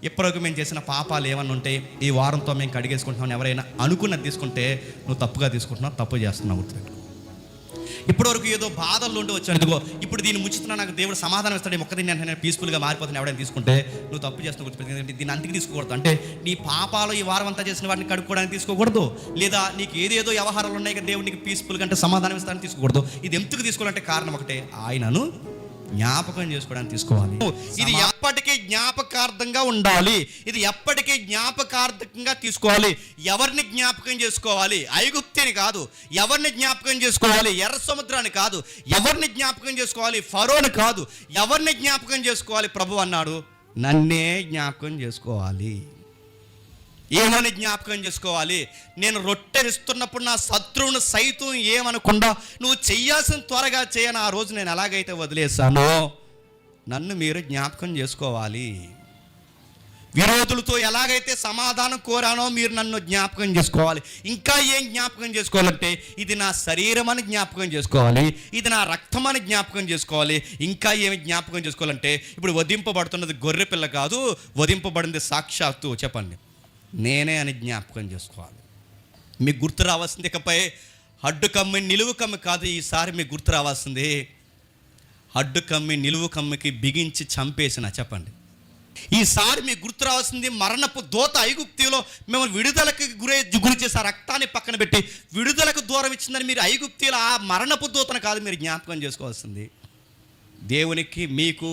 ఇప్పటివరకు మేము చేసిన పాపాలు ఏమన్నా ఉంటే ఈ వారంతో మేము కడిగేసుకుంటున్నాం ఎవరైనా అనుకున్నది తీసుకుంటే నువ్వు తప్పుగా తీసుకుంటున్నావు, తప్పు చేస్తున్నావు. గుర్తుపెట్టు. ఇప్పటివరకు ఏదో బాధల్లో ఉండి వచ్చాను, ఇదిగో ఇప్పుడు దీన్ని ముచ్చుతున్నా, నాకు దేవుడు సమాధానం ఇస్తాడు, మొక్క దీన్ని నేను పీస్ఫుల్గా మారిపోతాను ఎవరైనా తీసుకుంటే నువ్వు తప్పు చేస్తున్నావు. గుర్తుపెట్టు. దీన్ని అంతకి తీసుకోకూడదు. అంటే నీ పాపాలు ఈ వారం అంతా చేసిన వాటిని కడుక్కోవడానికి తీసుకోకూడదు, లేదా నీకు ఏదేదో వ్యవహారాలు ఉన్నాయి కదా దేవుడు నీకు పీస్ఫుల్గా అంటే సమాధానం ఇస్తానని తీసుకోకూడదు. ఇది ఎందుకు తీసుకోవాలంటే కారణం ఒకటే, ఆయనను జ్ఞాపకం చేసుకోవడానికి తీసుకోవాలి. ఇది ఎప్పటికీ జ్ఞాపకార్థంగా ఉండాలి, ఇది ఎప్పటికీ జ్ఞాపకార్థంగా తీసుకోవాలి. ఎవరిని జ్ఞాపకం చేసుకోవాలి? ఐగుప్తిని కాదు. ఎవరిని జ్ఞాపకం చేసుకోవాలి? ఎర్ర సముద్రాన్ని కాదు. ఎవరిని జ్ఞాపకం చేసుకోవాలి? ఫరోని కాదు. ఎవరిని జ్ఞాపకం చేసుకోవాలి? ప్రభు అన్నాడు, నన్నే జ్ఞాపకం చేసుకోవాలి. ఏమని జ్ఞాపకం చేసుకోవాలి? నేను రొట్టెనిస్తున్నప్పుడు నా శత్రువును సైతం ఏమనకుండా నువ్వు చెయ్యాల్సిన త్వరగా చేయని ఆ రోజు నేను ఎలాగైతే వదిలేశానో నన్ను మీరు జ్ఞాపకం చేసుకోవాలి. విరోధులతో ఎలాగైతే సమాధానం కోరానో మీరు నన్ను జ్ఞాపకం చేసుకోవాలి. ఇంకా ఏం జ్ఞాపకం చేసుకోవాలంటే ఇది నా శరీరం అని జ్ఞాపకం చేసుకోవాలి, ఇది నా రక్తం అని జ్ఞాపకం చేసుకోవాలి. ఇంకా ఏమి జ్ఞాపకం చేసుకోవాలంటే ఇప్పుడు వధింపబడుతున్నది గొర్రె పిల్ల కాదు, వధింపబడింది సాక్షాత్తు చెప్పండి నేనే అని జ్ఞాపకం చేసుకోవాలి. మీకు గుర్తు రావాల్సింది ఇకపై అడ్డు కమ్మి నిలువు కమ్మి కాదు. ఈసారి మీకు గుర్తు రావాల్సింది అడ్డు కమ్మి నిలువు కమ్మికి బిగించి చంపేసిన చెప్పండి. ఈసారి మీకు గుర్తు రావాల్సింది మరణపు దోత ఐగుప్తిలో మేము విడుదలకు గురి చేసి ఆ రక్తాన్ని పక్కన పెట్టి విడుదలకు దూరం ఇచ్చిందని మీరు ఐగుప్తిలో ఆ మరణపు దోతను కాదు మీరు జ్ఞాపకం చేసుకోవాల్సింది, దేవునికి మీకు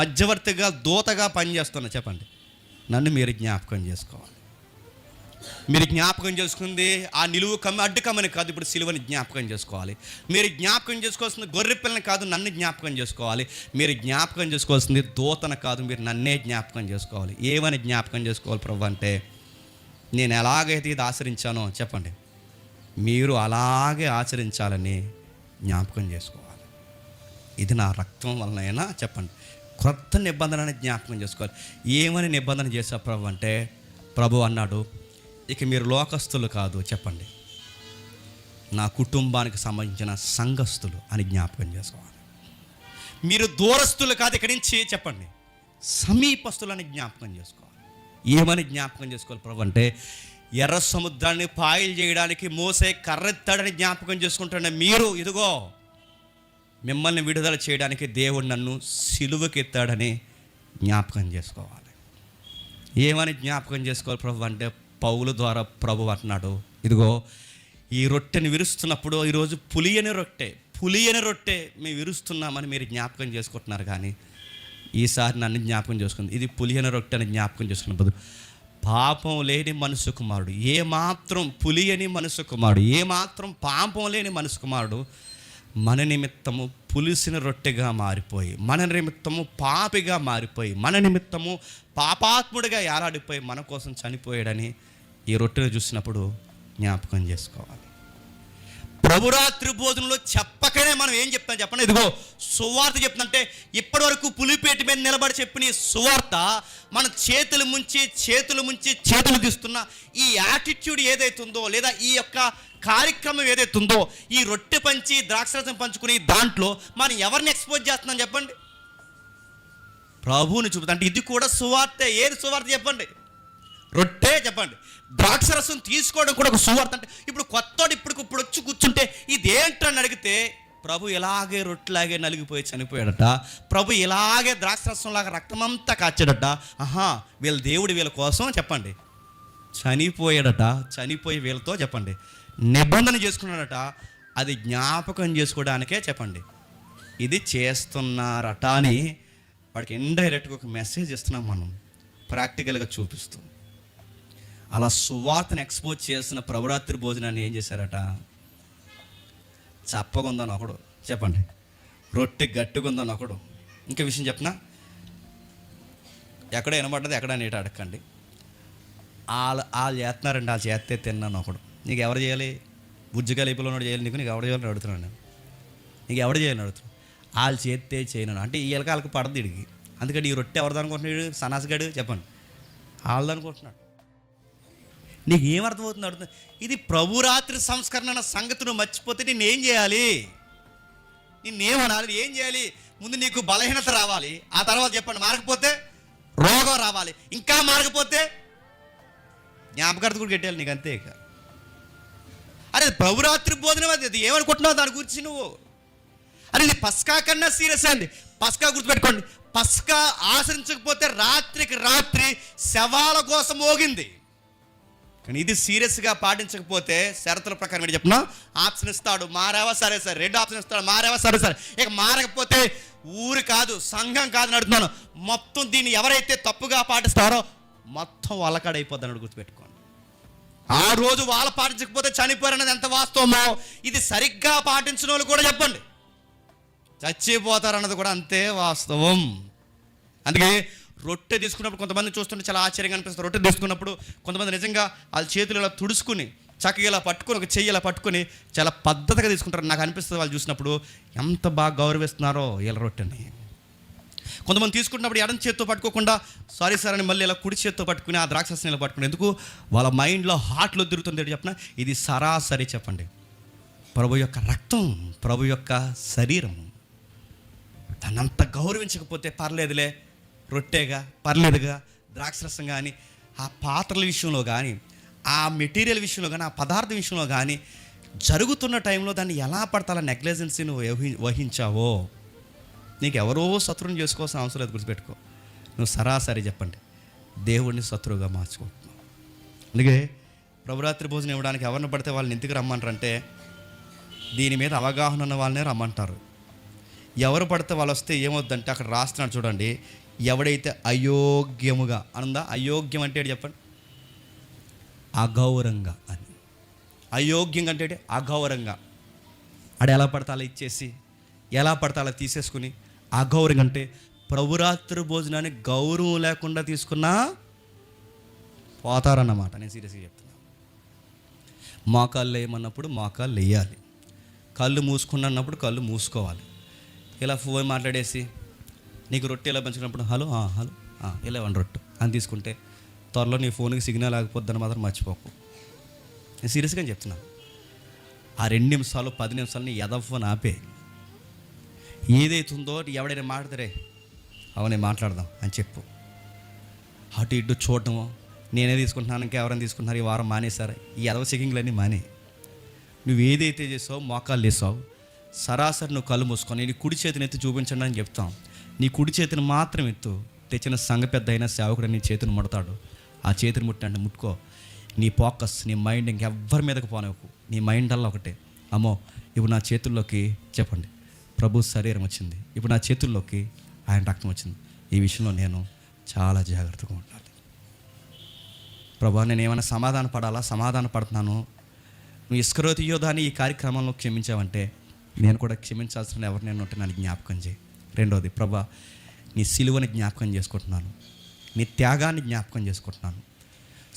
మధ్యవర్తిగా దోతగా పనిచేస్తున్నా చెప్పండి నన్ను మీరు జ్ఞాపకం చేసుకోవాలి. మీరు జ్ఞాపకం చేసుకుంది ఆ నిలువు కమ్మి అడ్డు కమ్మని కాదు, ఇప్పుడు సిలువని జ్ఞాపకం చేసుకోవాలి. మీరు జ్ఞాపకం చేసుకోవాల్సింది గొర్రె పిల్లని కాదు, నన్ను జ్ఞాపకం చేసుకోవాలి. మీరు జ్ఞాపకం చేసుకోవాల్సింది దోతన కాదు, మీరు నన్నే జ్ఞాపకం చేసుకోవాలి. ఏమని జ్ఞాపకం చేసుకోవాలి ప్రభు అంటే, నేను ఎలాగైతే ఇది ఆచరించానో చెప్పండి మీరు అలాగే ఆచరించాలని జ్ఞాపకం చేసుకోవాలి. ఇది నా రక్తం వలనైనా చెప్పండి క్రొత్త నిబంధనని జ్ఞాపకం చేసుకోవాలి. ఏమని నిబంధన చేశా ప్రభు అంటే, ప్రభు అన్నాడు ఇక మీరు లోకస్తులు కాదు చెప్పండి నా కుటుంబానికి సంబంధించిన సంఘస్థులు అని జ్ఞాపకం చేసుకోవాలి. మీరు దూరస్తులు కాదు ఇక్కడి నుంచి చెప్పండి సమీపస్తులని జ్ఞాపకం చేసుకోవాలి. ఏమని జ్ఞాపకం చేసుకోవాలి ప్రభు అంటే, ఎర్ర సముద్రాన్ని పాయలు చేయడానికి మోసే కర్రెత్తాడని జ్ఞాపకం చేసుకుంటున్న మీరు ఇదిగో మిమ్మల్ని విడుదల చేయడానికి దేవుడు నన్ను సిలువకెత్తాడని జ్ఞాపకం చేసుకోవాలి. ఏమని జ్ఞాపకం చేసుకోవాలి ప్రభు అంటే, పౌలు ద్వారా ప్రభు అంటున్నాడు ఇదిగో ఈ రొట్టెని విరుస్తున్నప్పుడు ఈరోజు పులియని రొట్టె మేము విరుస్తున్నామని మీరు జ్ఞాపకం చేసుకుంటున్నారు, కానీ ఈసారి నన్ను జ్ఞాపకం చేసుకుంది ఇది పులియని రొట్టెని జ్ఞాపకం చేసుకున్నప్పుడు పాపం లేని మనసు కుమారుడు, ఏమాత్రం పులియని మనసు కుమారుడు, ఏమాత్రం పాపం లేని మనసు కుమారుడు మన నిమిత్తము పులిసిన రొట్టెగా మారిపోయి, మన నిమిత్తము పాపిగా మారిపోయి, మన నిమిత్తము పాపాత్ముడిగా ఏలాడిపోయి మన కోసం చనిపోయాడని ఈ రొట్టెను చూసినప్పుడు జ్ఞాపకం చేసుకోవాలి. ప్రభురాత్రి భోజనంలో చెప్పకనే మనం ఏం చెప్తాం చెప్పండి, ఇదిగో సువార్త చెప్తుందంటే ఇప్పటి వరకు పులిపేట మీద నిలబడి చెప్పిన ఈ సువార్త మన చేతులు ముంచి చేతులు తీస్తున్న ఈ యాటిట్యూడ్ ఏదైతుందో, లేదా ఈ యొక్క కార్యక్రమం ఏదైతుందో, ఈ రొట్టె పంచి ద్రాక్షరసం పంచుకుని దాంట్లో మనం ఎవరిని ఎక్స్పోజ్ చేస్తున్నాం చెప్పండి, ప్రభువుని చూపుతా. అంటే ఇది కూడా సువార్తే. ఏది సువార్త చెప్పండి? రొట్టె చెప్పండి. ద్రాక్షరసం తీసుకోవడం కూడా ఒక సువార్త. అంటే ఇప్పుడు కొత్తోడు ఇప్పుడు వచ్చి కూర్చుంటే ఇదేంటని అడిగితే ప్రభు ఇలాగే రొట్టెలాగే నలిగిపోయి చనిపోయాడట, ప్రభు ఇలాగే ద్రాక్షరసంలాగా రక్తమంతా కాచాడట. వీళ్ళ దేవుడు వీళ్ళ కోసం చెప్పండి చనిపోయాడట, చనిపోయి వీళ్ళతో చెప్పండి నిబంధన చేసుకున్నాడట. అది జ్ఞాపకం చేసుకోవడానికే చెప్పండి ఇది చేస్తున్నారట అని వాడికి ఇండైరెక్ట్గా ఒక మెసేజ్ ఇస్తున్నాం మనం, ప్రాక్టికల్గా చూపిస్తూ. అలా సువార్తను ఎక్స్పోజ్ చేసిన ప్రభురాత్రి భోజనాన్ని ఏం చేశారట, చప్పగుందని ఒకడు చెప్పండి, రొట్టె గట్టుకుందని ఒకడు. ఇంకా విషయం చెప్పనా, ఎక్కడ వినబడ్డది ఎక్కడ నీట అడగండి, వాళ్ళు చేస్తున్నారండి, వాళ్ళు చేస్తే తిన్నాను ఒకడు. నీకు ఎవరు చేయాలి? బుజ్జిగా లేపులో ఉన్నాడు చేయాలి, నీకు ఎవరు చేయాలని అడుగుతున్నాను నేను, నీకు ఎవరు చేయాలని అడుగుతున్నాను. వాళ్ళు చేస్తే చేయను అంటే ఈ ఎలకాలకు పడదు ఇడికి. అందుకని ఈ రొట్టె ఎవరిది అనుకుంటున్నాడు? సన్నాసిగాడు చెప్పండి, వాళ్ళది అనుకుంటున్నాడు. నీకు ఏమర్థమవుతుంది అడుగుతుంది. ఇది ప్రభురాత్రి సంస్కరణ అన్న సంగతిని మర్చిపోతే నేనేం చేయాలి? నిన్నేమనాలి? ఏం చేయాలి? ముందు నీకు బలహీనత రావాలి, ఆ తర్వాత చెప్పండి మారకపోతే రోగం రావాలి, ఇంకా మారకపోతే జ్ఞాపకార్థ కూడా కట్టాలి నీకు, అంతే. ఇక అరే ప్రభురాత్రి భోజనం అది ఏమనుకుంటున్నావు దాని గురించి నువ్వు? అరే నీ పస్కా కన్నా సీరియస్ అండి. పస్కా గుర్తుపెట్టుకోండి, పస్కా ఆచరించకపోతే రాత్రికి రాత్రి శవాల కోసం మోగింది. కానీ ఇది సీరియస్గా పాటించకపోతే షరతుల ప్రకారం ఏంటి చెప్పినా ఆప్షన్ ఇస్తాడు, మారావా సరే సరే, రెడ్ ఆప్షన్ ఇస్తాడు, మారావా సరే సరే. ఇక మారకపోతే ఊరు కాదు, సంఘం కాదని అడుగుతున్నాను, మొత్తం దీన్ని ఎవరైతే తప్పుగా పాటిస్తారో మొత్తం వాళ్ళకాడైపోద్దని గుర్తుపెట్టుకోండి. ఆ రోజు వాళ్ళు పాటించకపోతే చనిపోయారన్నది ఎంత వాస్తవమో ఇది సరిగ్గా పాటించిన వాళ్ళు కూడా చెప్పండి చచ్చిపోతారన్నది కూడా అంతే వాస్తవం. అందుకే రొట్టె తీసుకున్నప్పుడు కొంతమంది చూస్తుంటే చాలా ఆశ్చర్యంగా అనిపిస్తుంది. రొట్టె తీసుకున్నప్పుడు కొంతమంది నిజంగా వాళ్ళ చేతులు ఇలా తుడుచుకుని చక్కగా ఇలా పట్టుకొని ఒక చెయ్యి ఇలా పట్టుకొని చాలా పద్ధతిగా తీసుకుంటారు. నాకు అనిపిస్తుంది వాళ్ళు చూసినప్పుడు ఎంత బాగా గౌరవిస్తున్నారో వీళ్ళ రొట్టెని. కొంతమంది తీసుకుంటున్నప్పుడు ఎడం చేత్తో పట్టుకోకుండా సారీ సార్ అని మళ్ళీ ఇలా కుడి చేత్తో పట్టుకుని ఆ ద్రాక్షరసం ఇలా పట్టుకుని, ఎందుకు వాళ్ళ మైండ్లో హార్ట్లో తిరుగుతుంది చెప్పిన ఇది సరాసరి చెప్పండి ప్రభు యొక్క రక్తం, ప్రభు యొక్క శరీరం. దాన్నంత గౌరవించకపోతే పర్లేదులే, రొట్టెగా పర్లేదుగా, ద్రాక్షరసం కానీ ఆ పాత్రల విషయంలో కానీ ఆ మెటీరియల్ విషయంలో కానీ ఆ పదార్థం విషయంలో కానీ జరుగుతున్న టైంలో దాన్ని ఎలా పడతాలో నెగ్లిజెన్సీ నువ్వు వహించావో నీకు ఎవరో శత్రువుని చేసుకోవాల్సిన అవసరం లేదు. గుర్తుపెట్టుకో, నువ్వు సరాసరి చెప్పండి దేవుడిని శత్రువుగా మార్చుకుంటున్నావు. అందుకే ప్రభురాత్రి భోజనం ఇవ్వడానికి ఎవరిని పడితే వాళ్ళని ఎందుకు రమ్మంటారంటే దీని మీద అవగాహన ఉన్న వాళ్ళనే రమ్మంటారు. ఎవరు పడితే వాళ్ళు వస్తే ఏమవుద్దంటే అక్కడ రాస్తున్నాడు చూడండి, ఎవడైతే అయోగ్యముగా అనుందా, అయోగ్యం అంటే చెప్పండి అగౌరవంగా అని. అయోగ్యంగా అంటే అగౌరవంగా, ఆడ ఎలా పడితే అలా ఇచ్చేసి ఎలా పడితే అలా తీసేసుకుని అగౌరవం అంటే ప్రభురాత్రి భోజనాన్ని గౌరవం లేకుండా తీసుకున్నా పోతారన్నమాట. నేను సీరియస్గా చెప్తున్నా. మోకాళ్ళు వేయమన్నప్పుడు మోకాళ్ళు వేయాలి, కళ్ళు మూసుకున్నప్పుడు కళ్ళు మూసుకోవాలి. ఇలా ఫోన్ మాట్లాడేసి నీకు రొట్టె ఇలా పంచుకున్నప్పుడు హలో హలో ఇలా ఇవ్వండి రొట్టె అని తీసుకుంటే త్వరలో నీ ఫోన్కి సిగ్నల్ ఆగిపోద్దని మాత్రం మర్చిపోకు. నేను సీరియస్గా చెప్తున్నాను. ఆ 2 నిమిషాలు 10 నిమిషాలు నీ ఎద ఫోన్ ఆపే. ఏదైతుందో ఎవడైనా మాట్లాడతారే అవన్నీ మాట్లాడదాం అని చెప్పు. అటు ఇటు చూడటమో నేనే తీసుకుంటున్నాను ఇంకెవరైనా తీసుకుంటున్నారు ఈ వారం మానేశారు ఈ ఎదవ చెకింగ్లన్నీ మానే. నువ్వు ఏదైతే చేసావు మోకాళ్ళు వేసావు సరాసరి నువ్వు కళ్ళు మూసుకొని నీ కుడి చేతిని ఎత్తి చూపించండి అని చెప్తాం. నీ కుడి చేతిని మాత్రం ఎత్తు. తెచ్చిన సంఘ పెద్ద అయినా సేవకుడు నీ చేతిని ముడతాడు, ఆ చేతిని ముట్టంటే ముట్టుకో. నీ ఫోకస్ నీ మైండ్ ఇంకెవ్వరి మీదకి పోనవకు. నీ మైండ్ అలా ఒకటే, అమ్మో ఇప్పుడు నా చేతుల్లోకి చెప్పండి ప్రభు శరీరం వచ్చింది, ఇప్పుడు నా చేతుల్లోకి ఆయన రక్తం వచ్చింది. ఈ విషయంలో నేను చాలా జాగ్రత్తగా ఉండాలి. ప్రభు నేను ఏమైనా సమాధాన పడాలా, సమాధాన పడుతున్నాను, నువ్వు ఇస్కరియోతు యోధాని ఈ కార్యక్రమంలో క్షమించావంటే నేను కూడా క్షమించాల్సిన ఎవరు నేను ఉంటే నన్ను జ్ఞాపకం చేయి. రెండోది ప్రభా నీ సిలువని జ్ఞాపకం చేసుకుంటున్నాను, నీ త్యాగాన్ని జ్ఞాపకం చేసుకుంటున్నాను,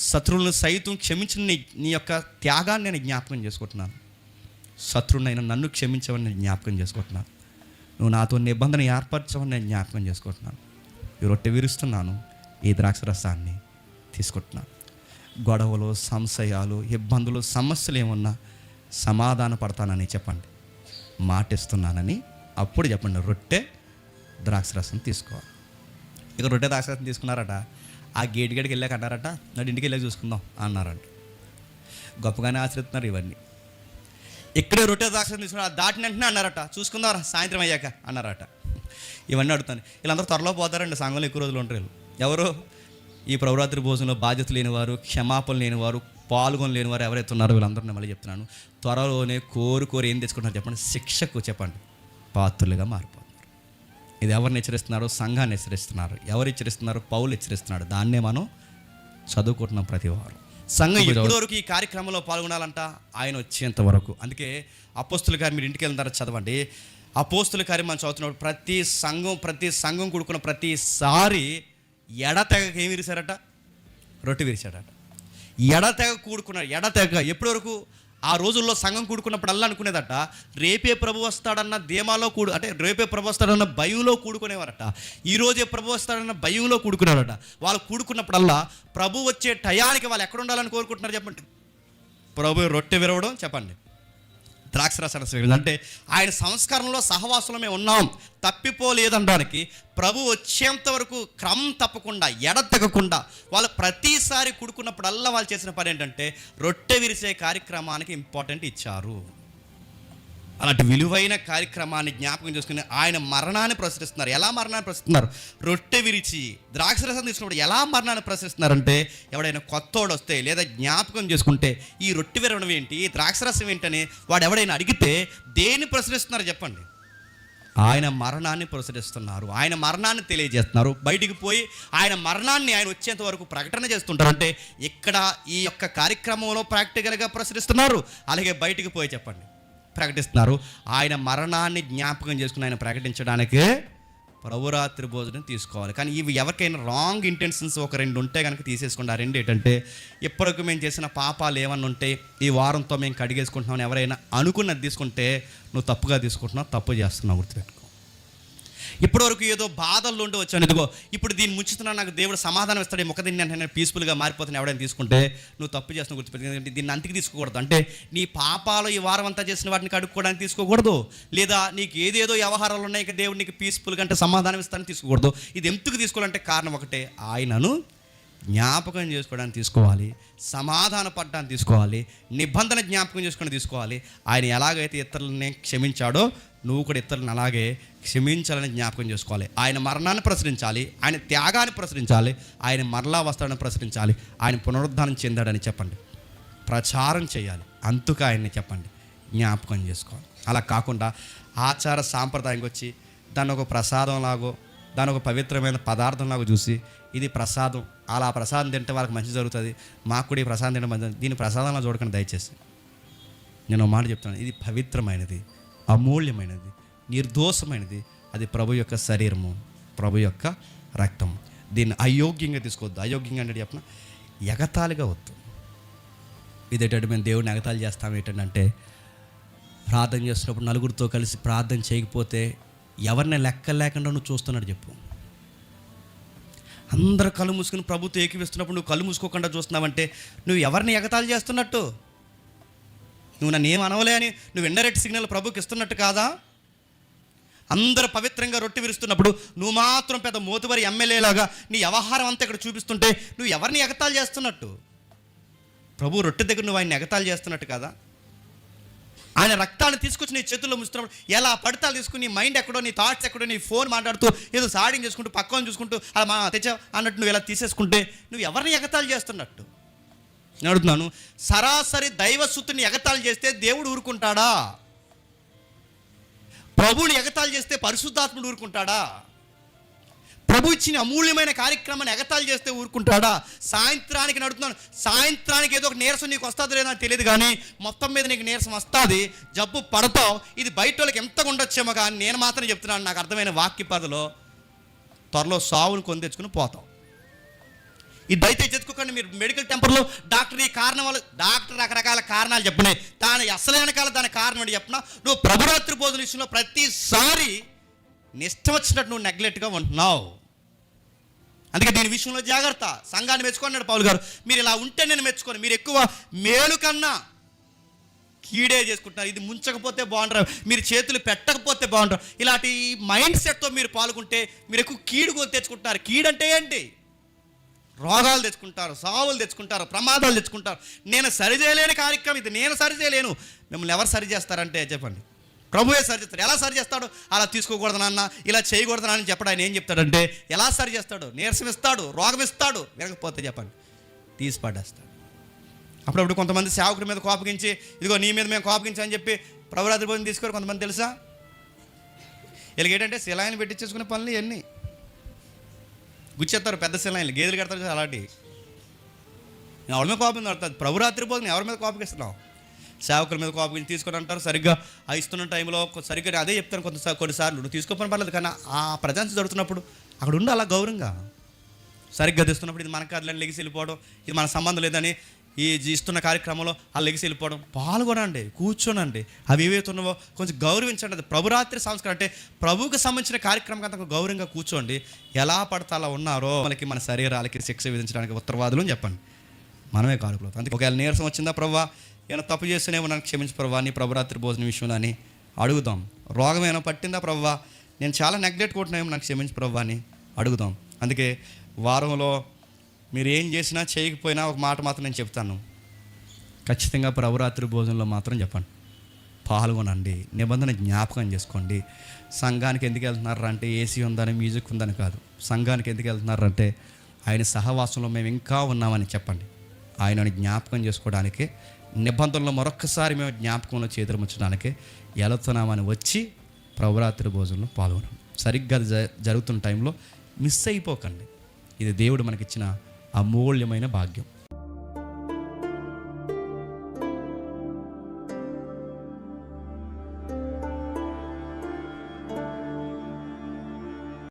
శత్రువులను సైతం క్షమించిన నీ యొక్క త్యాగాన్ని నేను జ్ఞాపకం చేసుకుంటున్నాను, శత్రువునైనా నన్ను క్షమించవని నేను జ్ఞాపకం చేసుకుంటున్నాను, నువ్వు నాతో నిబంధన ఏర్పరచవని నేను జ్ఞాపకం చేసుకుంటున్నాను. ఈ రొట్టె విరుస్తున్నాను, ఈ ద్రాక్షరసాన్ని తీసుకుంటున్నాను. గొడవలు సంశయాలు ఇబ్బందులు సమస్యలు ఏమున్నా సమాధాన పడతానని చెప్పండి, మాటిస్తున్నానని అప్పుడు చెప్పండి. రొట్టె ద్రాక్షరసం తీసుకోవాలి. ఇక రొట్టె ద్రాక్షరసం తీసుకున్నారట, ఆ గేటు గడికి వెళ్ళాక అన్నారట నాడు ఇంటికి వెళ్ళాక చూసుకుందాం అన్నారంట. గొప్పగానే ఆచరిస్తున్నారు ఇవన్నీ. ఇక్కడే రొట్టె ద్రాక్షరసం తీసుకున్నారు, దాటిన వెంటనే అన్నారట చూసుకుందాం సాయంత్రం అయ్యాక అన్నారట. ఇవన్నీ అడుగుతాను. వీళ్ళందరూ త్వరలో పోతారండి, సంఘంలో ఎక్కువ రోజులు ఉంటారు. ఎవరు ఈ ప్రభురాత్రి భోజనంలో బాధ్యత లేనివారు, క్షమాపణ లేనివారు, పాల్గొని లేనివారు ఎవరైతే ఉన్నారో వీళ్ళందరూ నేను మళ్ళీ చెప్తున్నాను, త్వరలోనే కోరి ఏం తెచ్చుకుంటున్నారు చెప్పండి, శిక్షకు చెప్పండి పాత్రులుగా మారిపోతున్నారు. ఇది ఎవరిని హెచ్చరిస్తున్నారు? సంఘాన్ని హెచ్చరిస్తున్నారు. ఎవరు హెచ్చరిస్తున్నారు? పౌలు హెచ్చరిస్తున్నాడు. దాన్నే మనం చదువుకుంటున్నాం ప్రతి వారు. సంఘం ఎప్పటి వరకు ఈ కార్యక్రమంలో పాల్గొనాలంట? ఆయన వచ్చేంత వరకు. అందుకే అపోస్తుల కార్యం మీరు ఇంటికి వెళ్ళిన తర్వాత చదవండి. అపోస్తుల కార్యం మనం చదువుతున్నప్పుడు ప్రతి సంఘం కూడుకున్న ప్రతిసారి ఎడతెగక ఏం విరిశారట? రొట్టె విరిచాడట. ఎడతెగ ఎప్పటి వరకు? ఆ రోజుల్లో సంఘం కూడుకున్నప్పుడల్లా అనుకునేదట రేపే ప్రభు వస్తాడన్న ధీమాలో అంటే రేపే ప్రభు వస్తాడన్న భయంలో కూడుకునేవారట. ఈరోజే ప్రభు వస్తాడన్న భయంలో కూడుకునేవారట. వాళ్ళు కూడుకున్నప్పుడల్లా ప్రభు వచ్చే టయానికి వాళ్ళు ఎక్కడ ఉండాలని కోరుకుంటున్నారు చెప్పండి? ప్రభు రొట్టె విరవడం చెప్పండి, ద్రాక్షరసాన్ని స్వీకరించాలి అంటే ఆయన సంస్కరణలో సహవాసంలో మేము ఉన్నాం, తప్పిపోలేదనడానికి ప్రభు వచ్చేంత వరకు క్రమం తప్పకుండా ఎడతెగకుండా వాళ్ళు ప్రతిసారి కుడుకున్నప్పుడల్లా వాళ్ళు చేసిన పని ఏంటంటే రొట్టె విరిసే కార్యక్రమానికి ఇంపార్టెంట్ ఇచ్చారు. అలాంటి విలువైన కార్యక్రమాన్ని జ్ఞాపకం చేసుకుని ఆయన మరణాన్ని ప్రసరిస్తున్నారు. ఎలా మరణాన్ని ప్రసరిస్తున్నారు? రొట్టె విరిచి ద్రాక్షరసం తీసుకున్నప్పుడు ఎలా మరణాన్ని ప్రసరిస్తున్నారంటే, ఎవడైనా కొత్తోడు వస్తే లేదా జ్ఞాపకం చేసుకుంటే ఈ రొట్టె విరవడం ఏంటి, ఈ ద్రాక్షరసం ఏంటని వాడు ఎవడైనా అడిగితే దేన్ని ప్రసరిస్తున్నారు చెప్పండి? ఆయన మరణాన్ని ప్రసరిస్తున్నారు, ఆయన మరణాన్ని తెలియజేస్తున్నారు. బయటికి పోయి ఆయన మరణాన్ని ఆయన వచ్చేంత వరకు ప్రకటన చేస్తుంటారు. అంటే ఇక్కడ ఈ యొక్క కార్యక్రమంలో ప్రాక్టికల్గా ప్రసరిస్తున్నారు, అలాగే బయటికి పోయి చెప్పండి ప్రకటిస్తున్నారు. ఆయన మరణాన్ని జ్ఞాపకం చేసుకుని ఆయన ప్రకటించడానికి ప్రభురాత్రి భోజనం తీసుకోవాలి. కానీ ఇవి ఎవరికైనా రాంగ్ ఇంటెన్షన్స్ ఒక 2 ఉంటే కనుక తీసేసుకోండి. ఆ 2 ఏంటంటే, ఇప్పటికి మేము చేసిన పాపాలు ఏమన్నా ఉంటే ఈ వారంతో మేము కడిగేసుకుంటున్నామని ఎవరైనా అనుకున్నది తీసుకుంటే నువ్వు తప్పుగా తీసుకుంటున్నావు, తప్పు చేస్తున్నావు, గుర్తుపెట్టుకో. ఇప్పటివరకు ఏదో బాధల్లో ఉండి వచ్చాను, ఇదిగో ఇప్పుడు దీన్ని ముంచుతున్నా నాకు దేవుడు సమాధానం ఇస్తాడు, ముఖ దీన్ని అంటే నేను పీస్ఫుల్గా మారిపోతాను ఎవడైనా తీసుకుంటే నువ్వు తప్పు చేస్తున్నావు, గుర్తుపెట్టుకుంటే దీన్ని అంతికి తీసుకోకూడదు. అంటే నీ పాపాలు ఈ వారం అంతా చేసిన వాటిని కడుక్కోవడానికి తీసుకోకూడదు, లేదా నీకు ఏదేదో వ్యవహారాలు ఉన్నాయి ఇక దేవుడు నీకు పీస్ఫుల్గా అంటే సమాధానం ఇస్తానని తీసుకోకూడదు. ఇది ఎందుకు తీసుకోవాలంటే కారణం ఒకటే, ఆయనను జ్ఞాపకం చేసుకోవడానికి తీసుకోవాలి, సమాధాన పడడానికి తీసుకోవాలి, నిబంధన జ్ఞాపకం చేసుకొని తీసుకోవాలి. ఆయన ఎలాగైతే ఇతరులని క్షమించాడో నువ్వు కూడా ఇతరులను అలాగే క్షమించాలని జ్ఞాపకం చేసుకోవాలి. ఆయన మరణాన్ని ప్రసరించాలి, ఆయన త్యాగాన్ని ప్రసరించాలి, ఆయన మరలా వస్తాడని ప్రసరించాలి, ఆయన పునరుద్ధానం చెందాడని చెప్పండి, ప్రచారం చేయాలి, అందుకు ఆయన్ని చెప్పండి జ్ఞాపకం చేసుకోవాలి. అలా కాకుండా ఆచార సాంప్రదాయంగా వచ్చి దాన్ని ఒక ప్రసాదంలాగో దాని ఒక పవిత్రమైన పదార్థంలాగా చూసి ఇది ప్రసాదం, అలా ప్రసాదం తింటే వాళ్ళకి మంచి జరుగుతుంది, మాకు కూడా ఈ ప్రసాదం తినడం మంచి, దీన్ని ప్రసాదంలా చూడకండి దయచేసి. నేను ఒక మాట చెప్తున్నాను, ఇది పవిత్రమైనది, అమూల్యమైనది, నిర్దోషమైనది. అది ప్రభు యొక్క శరీరము, ప్రభు యొక్క రక్తము. దీన్ని అయోగ్యంగా తీసుకోవద్దు. అయోగ్యంగా అంటే చెప్పిన ఎగతాళిగా వద్దు. ఇదేంటంటే మేము దేవుడిని ఎగతాళి చేస్తాం ఏంటంటే, ప్రార్థన చేస్తున్నప్పుడు నలుగురితో కలిసి ప్రార్థన చేయకపోతే ఎవరిని లెక్క లేకుండా నువ్వు చూస్తున్నాడు చెప్పు. అందరు కళ్ళు మూసుకుని ప్రభుతో ఏకీవిస్తున్నప్పుడు నువ్వు కళ్ళు మూసుకోకుండా చూస్తున్నావంటే నువ్వు ఎవరిని ఎగతాళి చేస్తున్నట్టు? నువ్వు నన్ను ఏం అనవలే అని నువ్వు ఇండైరెక్ట్ సిగ్నల్ ప్రభుకి ఇస్తున్నట్టు కాదా? అందరూ పవిత్రంగా రొట్టె విరుస్తున్నప్పుడు నువ్వు మాత్రం పెద్ద మోతుబరి ఎమ్మెల్యేలాగా నీ వ్యవహారం అంతా ఇక్కడ చూపిస్తుంటే నువ్వు ఎవరిని ఎగతాళి చేస్తున్నట్టు? ప్రభు రొట్టె దగ్గర నువ్వు ఆయన ఎగతాళి చేస్తున్నట్టు కదా? ఆయన రక్తాన్ని తీసుకొచ్చి నీ చేతుల్లో ముస్తున్నప్పుడు ఎలా పడతాలు తీసుకుని నీ మైండ్ ఎక్కడో, నీ థాట్స్ ఎక్కడో, నీ ఫోన్ మాట్లాడుతూ ఏదో సాడింగ్ చేసుకుంటూ పక్కన చూసుకుంటూ అలా మా తెచ్చా అన్నట్టు నువ్వు ఇలా తీసేసుకుంటే నువ్వు ఎవరిని ఎగతాళి చేస్తున్నట్టు? నేను అడుగుతున్నాను, సరాసరి దైవసుతుని ఎగతాళి చేస్తే దేవుడు ఊరుకుంటాడా? ప్రభువుని ఎగతాళి చేస్తే పరిశుద్ధాత్ముడు ఊరుకుంటాడా? ప్రభు ఇచ్చిన అమూల్యమైన కార్యక్రమాన్ని ఎగతాళి చేస్తే ఊరుకుంటాడా? సాయంత్రానికి నడుతున్నాను, సాయంత్రానికి ఏదో ఒక నీరసం నీకు వస్తుందో లేదో నాకు తెలియదు, కానీ మొత్తం మీద నీకు నీరసం వస్తుంది, జబ్బు పడతావు. ఇది బయట వాళ్ళకి ఎంతగా ఉండొచ్చేమో, కానీ నేను మాత్రం చెప్తున్నాను, నాకు అర్థమైన వాక్య పదలో త్వరలో సావును కొని తెచ్చుకుని పోతావు. ఇది దయచేసి చెప్పుకోకండి. మీరు మెడికల్ టెంపర్లో డాక్టర్ ఈ కారణం వల్ల, డాక్టర్ రకరకాల కారణాలు చెప్పినాయి, దాని అసలు వెనకాల దాని కారణం ఏంటి చెప్పినా, నువ్వు ప్రభురాత్రి భోజన విషయంలో ప్రతిసారి నిష్టం వచ్చినట్టు నువ్వు నెగ్లెక్ట్గా ఉంటున్నావు. అందుకే దీని విషయంలో జాగ్రత్త. సంఘాన్ని మెచ్చుకున్నాడు పౌలు గారు, మీరు ఇలా ఉంటే నేను మెచ్చుకోను, మీరు ఎక్కువ మేలు కన్నా కీడే చేసుకుంటున్నారు, ఇది ముంచకపోతే బాగుంటారు, మీరు చేతులు పెట్టకపోతే బాగుంటారు, ఇలాంటి మైండ్ సెట్తో మీరు పాల్గొంటే మీరు ఎక్కువ కీడు తెచ్చుకుంటున్నారు. కీడంటే ఏంటి? రోగాలు తెచ్చుకుంటారు, సావులు తెచ్చుకుంటారు, ప్రమాదాలు తెచ్చుకుంటారు. నేను సరిచేయలేని కార్యక్రమం ఇది, నేను సరిచేయలేను. మిమ్మల్ని ఎవరు సరి చేస్తారంటే చెప్పండి, ప్రభువే సరి చేస్తాడు. ఎలా సరి చేస్తాడు? అలా తీసుకోకూడదు నాన్న, ఇలా చేయకూడదు అని చెప్పడం. ఆయన ఏం చెప్తాడంటే ఎలా సరి చేస్తాడు? నీరసం ఇస్తాడు, రోగం ఇస్తాడు, వినకపోతే చెప్పండి తీసి పడేస్తాడు. అప్పుడప్పుడు కొంతమంది సేవకుడి మీద కోపగించి, ఇదిగో నీ మీద మేము కోపగించని చెప్పి ప్రభురాత్రి భోజనం తీసుకోరు కొంతమంది, తెలుసా? వీళ్ళకి ఏంటంటే శిలాయిని పెట్టించేసుకునే పనులు ఇవన్నీ గుచ్చేస్తారు, పెద్ద శిలాయిలు గేదెలు కడతారు అలాంటి. ఎవరి మీద కోపం పడుతుంది? ప్రభురాత్రి భోజనం ఎవరి మీద కోపగిస్తున్నావు? సేవకుల మీద కోపం తీసుకొని అంటారు. సరిగ్గా ఇస్తున్న టైంలో సరిగ్గా అదే చెప్తాను కొన్నిసార్లు, నువ్వు తీసుకోపని పర్లేదు, కానీ ఆ ప్రజెన్స్ జరుగుతున్నప్పుడు అక్కడ ఉండి అలా గౌరవంగా సరిగ్గా తెస్తున్నప్పుడు ఇది మన కాదులని లెగిసి వెళ్ళిపోవడం, ఇది మన సంబంధం లేదని ఈ ఇస్తున్న కార్యక్రమంలో ఆ లెగిసి వెళ్ళిపోవడం. పాల్గొనండి, కూర్చోనండి, అవి ఏవైతున్నావో కొంచెం గౌరవించండి. అది ప్రభురాత్రి సంస్కారం అంటే ప్రభువుకి సంబంధించిన కార్యక్రమం అంతా గౌరవంగా కూర్చోండి. ఎలా పడితే అలా ఉన్నారో మనకి మన శరీరాలకి శిక్ష విధించడానికి ఉత్తరవాదులు అని చెప్పండి, మనమే కారుకులు. అందుకే ఒకవేళ నీరసం వచ్చిందా, ప్రభువా ఏమైనా తప్పు చేస్తేనేమో నన్ను క్షమించు ప్రభువా, నీ ప్రభురాత్రి భోజనం విషయంలో అని అడుగుదాం. రోగం ఏమైనా పట్టిందా ప్రభువా, నేను చాలా నెగ్లెక్ట్ కొట్టినేమో నాకు క్షమించు ప్రభువా అని అడుగుదాం. అందుకే వారంలో మీరు ఏం చేసినా చేయకపోయినా ఒక మాట మాత్రం నేను చెప్తాను, ఖచ్చితంగా ప్రభురాత్రి భోజనంలో మాత్రం చెప్పండి, పాల్గొనండి, నిబంధన జ్ఞాపకం చేసుకోండి. సంఘానికి ఎందుకు వెళ్తున్నారంటే ఏసీ ఉందని, మ్యూజిక్ ఉందని కాదు. సంఘానికి ఎందుకు వెళ్తున్నారంటే ఆయన సహవాసంలో మేము ఇంకా ఉన్నామని చెప్పండి. ఆయనని జ్ఞాపకం చేసుకోవడానికి, నిబంధనలో మరొక్కసారి మేము జ్ఞాపకంలో చేతులు ముచ్చడానికి వెళుతున్నామని వచ్చి ప్రభురాత్రి భోజనంలో పాల్గొనండి. సరిగ్గా జరుగుతున్న టైంలో మిస్ అయిపోకండి. ఇది దేవుడు మనకిచ్చిన అమూల్యమైన భాగ్యం.